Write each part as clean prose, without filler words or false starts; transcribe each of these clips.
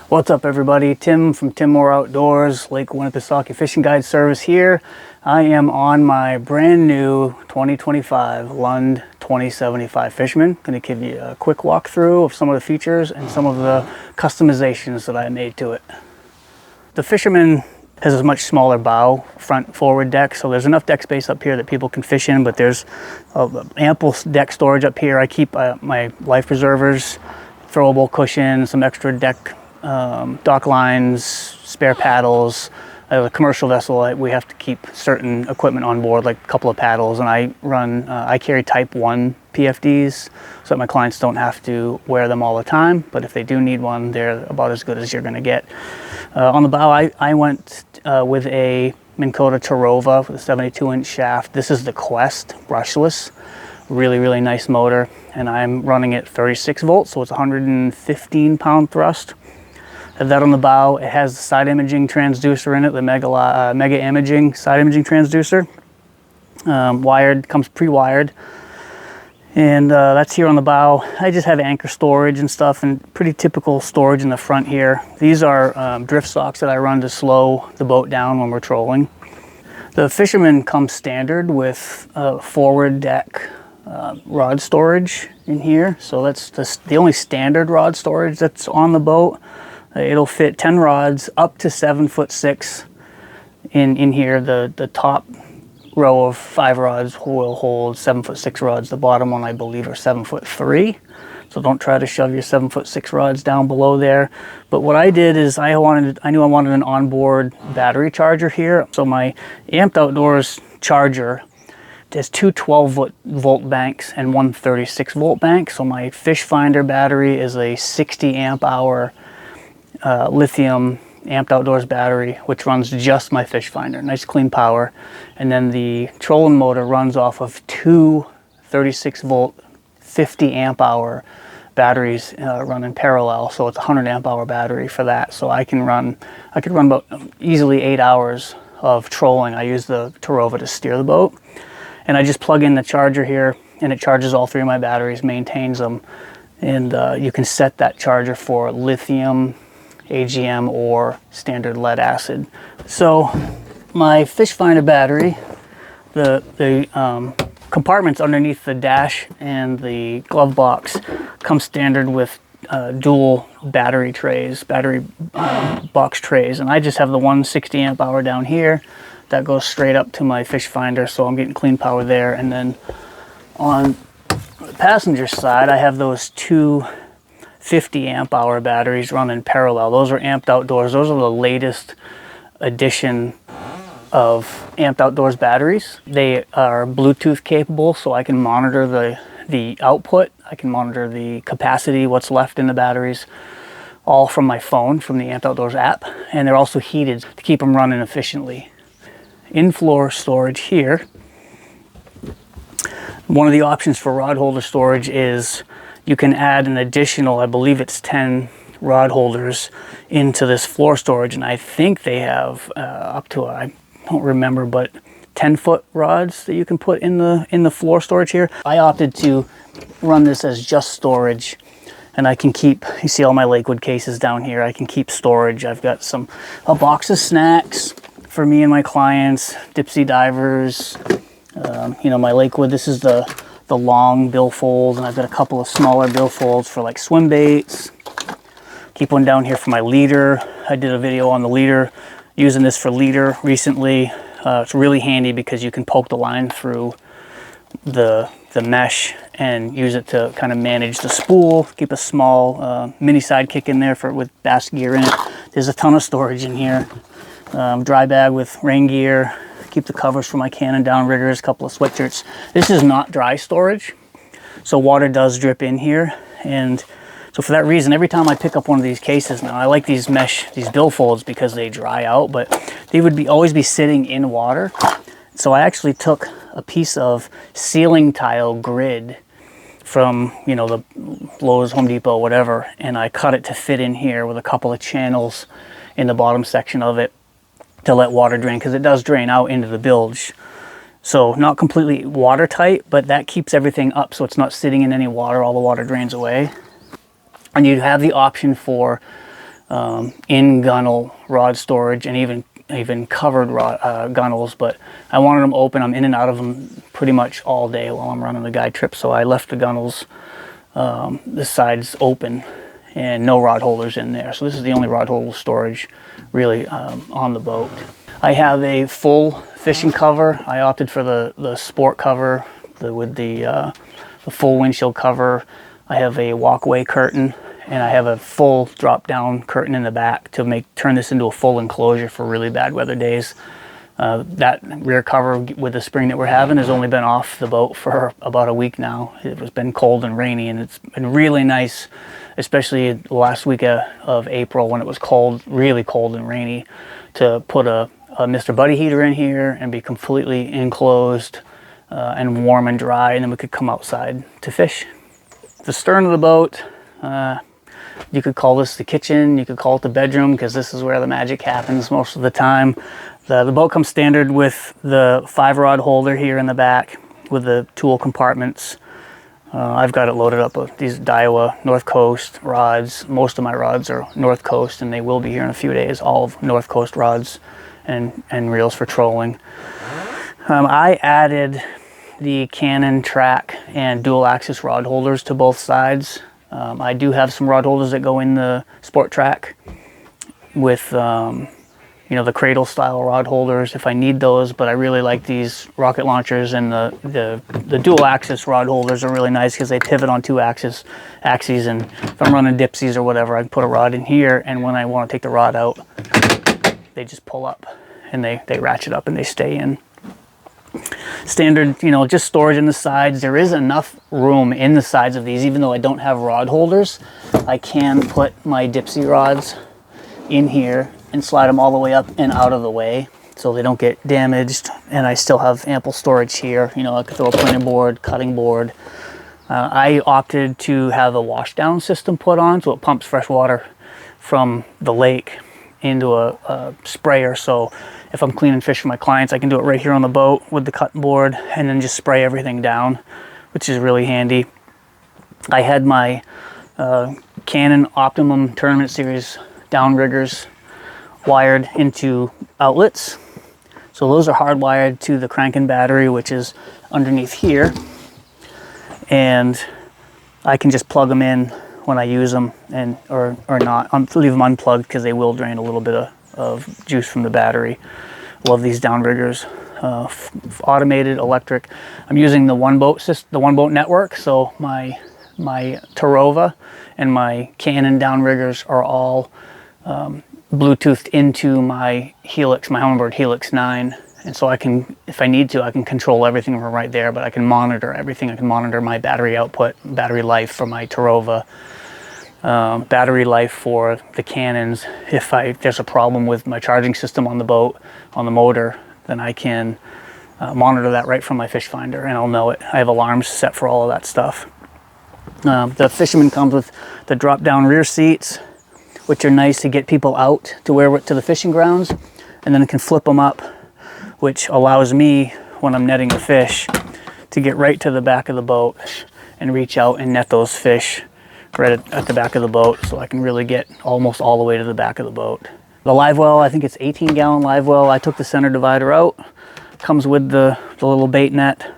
What's up, everybody? Tim from Tim Moore Outdoors, Lake Winnipesaukee Fishing Guide Service here. I am on my brand new 2025 Lund 2075 Fisherman. Going to give you a quick walkthrough of some of the features and some of the customizations that I made to it. The Fisherman has a much smaller bow, front forward deck, so there's enough deck space up here that people can fish in, but there's ample deck storage up here. I keep my life preservers, throwable cushion, some extra deck dock lines, spare paddles. I have a commercial vessel. We have to keep certain equipment on board, like a couple of paddles, and I carry type 1 PFDs so that my clients don't have to wear them all the time, but if they do need one, they're about as good as you're going to get. On the bow, I went with a Minn Kota Terova with a 72-inch shaft. This is the Quest brushless. Really nice motor, and I'm running it 36 volts, so it's 115 pound thrust. I have that on the bow. It has the side imaging transducer in it, the mega imaging side imaging transducer. Wired, comes pre-wired, and that's here on the bow. I just have anchor storage and stuff, and pretty typical storage in the front here. These are drift socks that I run to slow the boat down when we're trolling. The Fisherman comes standard with forward deck rod storage in here, so that's the only standard rod storage that's on the boat. It'll fit 10 rods up to 7'6" in here. The top row of 5 rods will hold 7'6" rods. The bottom one, I believe, are 7'3". So don't try to shove your 7'6" rods down below there. But what I did is I knew I wanted an onboard battery charger here. So my Amped Outdoors charger, there's two 12-volt banks and one 36-volt bank. So my fish finder battery is a 60 amp hour lithium Amped Outdoors battery, which runs just my fish finder. Nice clean power. And then the trolling motor runs off of two 36-volt 50 amp hour batteries run in parallel. So it's a 100 amp hour battery for that. So I could run about easily 8 hours of trolling. I use the Terova to steer the boat. And I just plug in the charger here, and it charges all 3 of my batteries, maintains them. And you can set that charger for lithium, AGM, or standard lead acid. So my fish finder battery, the compartments underneath the dash and the glove box come standard with dual battery trays, box trays, and I just have the 160 amp hour down here that goes straight up to my fish finder, so I'm getting clean power there. And then on the passenger side, I have those two 50 amp hour batteries run in parallel. Those are Amped Outdoors. Those are the latest edition of Amped Outdoors batteries. They are Bluetooth capable, so I can monitor the output. I can monitor the capacity, what's left in the batteries, all from my phone, from the Amped Outdoors app. And they're also heated to keep them running efficiently. In-floor storage here. One of the options for rod holder storage is you can add an additional, I believe it's 10 rod holders into this floor storage, and I think they have up to, I don't remember, but 10-foot rods that you can put in the floor storage here. I opted to run this as just storage, and I can keep, you see all my Lakewood cases down here, I can keep storage. I've got a box of snacks for me and my clients, Dipsy divers, you know, my Lakewood, this is the long billfolds, and I've got a couple of smaller billfolds for like swim baits. Keep one down here for my leader. I did a video on the leader, using this for leader recently. It's really handy because you can poke the line through the mesh and use it to kind of manage the spool. Keep a small mini sidekick in there with bass gear in it. There's a ton of storage in here. Dry bag with rain gear. Keep the covers for my Canon Downriggers, a couple of sweatshirts. This is not dry storage, so water does drip in here, and so for that reason, every time I pick up one of these cases now, I like these billfolds because they dry out, but they would always be sitting in water. So I actually took a piece of ceiling tile grid from, you know, the Lowe's, Home Depot, whatever, and I cut it to fit in here with a couple of channels in the bottom section of it to let water drain, because it does drain out into the bilge. So not completely watertight, but that keeps everything up so it's not sitting in any water. All the water drains away. And you have the option for in gunnel rod storage, and even covered gunnels, but I wanted them open. I'm in and out of them pretty much all day while I'm running the guide trip, so I left the gunnels, the sides open, and no rod holders in there. So this is the only rod holder storage really on the boat. I have a full fishing cover. I opted for the sport cover with the full windshield cover. I have a walkway curtain, and I have a full drop down curtain in the back to turn this into a full enclosure for really bad weather days. That rear cover with the spring that we're having has only been off the boat for about a week now. It has been cold and rainy, and it's been really nice, especially the last week of April when it was cold, really cold and rainy, to put a Mr. Buddy heater in here and be completely enclosed and warm and dry, and then we could come outside to fish. The stern of the boat, you could call this the kitchen, you could call it the bedroom, because this is where the magic happens most of the time. The boat comes standard with the 5-rod holder here in the back with the tool compartments. I've got it loaded up with these Daiwa North Coast rods. Most of my rods are North Coast, and they will be here in a few days, all of North Coast rods and reels for trolling. I added the Cannon track and dual axis rod holders to both sides. I do have some rod holders that go in the sport track with the cradle style rod holders if I need those, but I really like these rocket launchers, and the dual axis rod holders are really nice because they pivot on 2 axes, and if I'm running dipsies or whatever, I can put a rod in here, and when I want to take the rod out, they just pull up and they ratchet up and they stay in. Standard, just storage in the sides. There is enough room in the sides of these, even though I don't have rod holders. I can put my dipsy rods in here and slide them all the way up and out of the way so they don't get damaged, and I still have ample storage here. I could throw a planer board, cutting board. I opted to have a wash down system put on, so it pumps fresh water from the lake into a sprayer, so if I'm cleaning fish for my clients, I can do it right here on the boat with the cutting board and then just spray everything down, which is really handy. I had my Canon Optimum Tournament Series Downriggers wired into outlets. So those are hardwired to the cranking battery, which is underneath here. And I can just plug them in when I use them, or not. Leave them unplugged because they will drain a little bit of juice from the battery. Love these Downriggers. Automated, electric. I'm using the one boat system, the one boat network. So my Tarova and my Canon Downriggers are all Bluetoothed into my Helix, my Humminbird Helix 9. And so I can, if I need to, I can control everything from right there, but I can monitor everything. I can monitor my battery output, battery life for my Tarova, battery life for the Canons. If there's a problem with my charging system on the boat, on the motor, then I can monitor that right from my fish finder, and I'll know it. I have alarms set for all of that stuff. The Fisherman comes with the drop-down rear seats, which are nice to get people out to the fishing grounds, and then I can flip them up, which allows me, when I'm netting a fish, to get right to the back of the boat and reach out and net those fish right at the back of the boat, so I can really get almost all the way to the back of the boat. The Livewell, I think it's 18-gallon Livewell. I took the center divider out. Comes with the little bait net.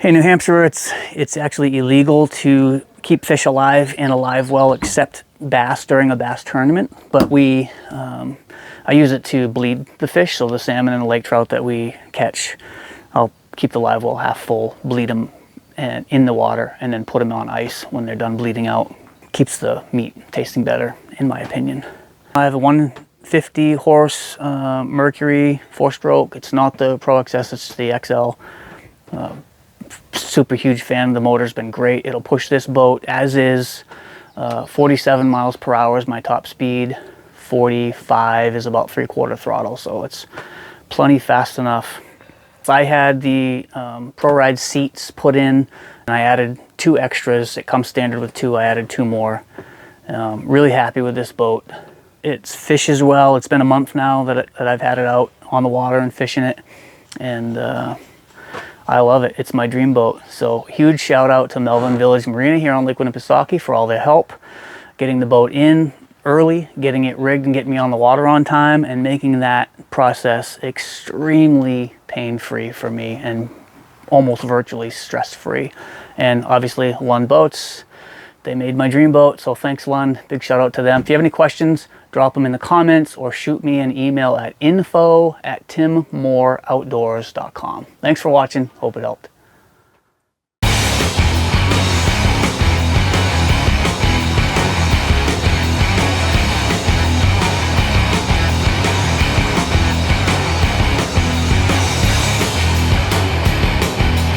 In New Hampshire, it's actually illegal to keep fish alive in a Livewell except bass during a bass tournament, but I use it to bleed the fish, so the salmon and the lake trout that we catch, I'll keep the Livewell half full, bleed them in the water, and then put them on ice when they're done bleeding out. Keeps the meat tasting better, in my opinion. I have a 150 horse Mercury 4-stroke. It's not the Pro XS, it's the XL. Super huge fan. The motor's been great. It'll push this boat as is. 47 miles per hour is my top speed. 45 is about 3/4 throttle, so it's plenty fast enough. I had the Pro Ride seats put in, and I added 2 extras. It comes standard with 2. I added 2 more. Really happy with this boat. It fishes well. It's been a month now that I've had it out on the water and fishing it, and I love it. It's my dream boat. So huge shout out to Melvin Village Marina here on Lake Winnipesaukee for all their help getting the boat in. early, getting it rigged and getting me on the water on time, and making that process extremely pain-free for me and almost virtually stress-free. And obviously Lund Boats, they made my dream boat, so thanks Lund, big shout out to them. If you have any questions, drop them in the comments or shoot me an email at info@timmooreoutdoors.com. Thanks for watching, hope it helped.